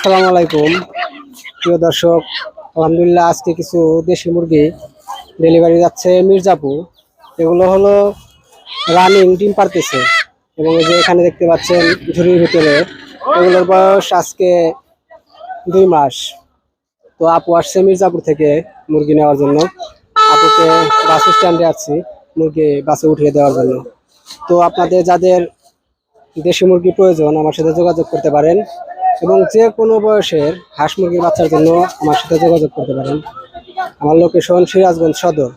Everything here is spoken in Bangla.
আসসালামু আলাইকুম প্রিয় দর্শক। আলহামদুলিল্লাহ, আজকে কিছু দেশি মুরগি ডেলিভারি যাচ্ছে মির্জাপুর। এগুলো হলো রানিং ডিম পারতেছে এবং এই যে এখানে দেখতে পাচ্ছেন ঝুড়ির ভিতরে এগুলোর বয়স আজকে 2 মাস। তো আপু আসছে মির্জাপুর থেকে মুরগি নেওয়ার জন্য। আপুকে বাস স্ট্যান্ডে আসছি মুরগি বাসে উঠিয়ে দেওয়ার জন্য। তো আপনাদের যাদের দেশি মুরগি প্রয়োজন আমার সাথে যোগাযোগ করতে পারেন এবং যে কোনো বয়সের হাঁস মুরগির বাচ্চার জন্য আমার সাথে যোগাযোগ করতে পারেন। আমার লোকেশন সিরাজগঞ্জ সদর।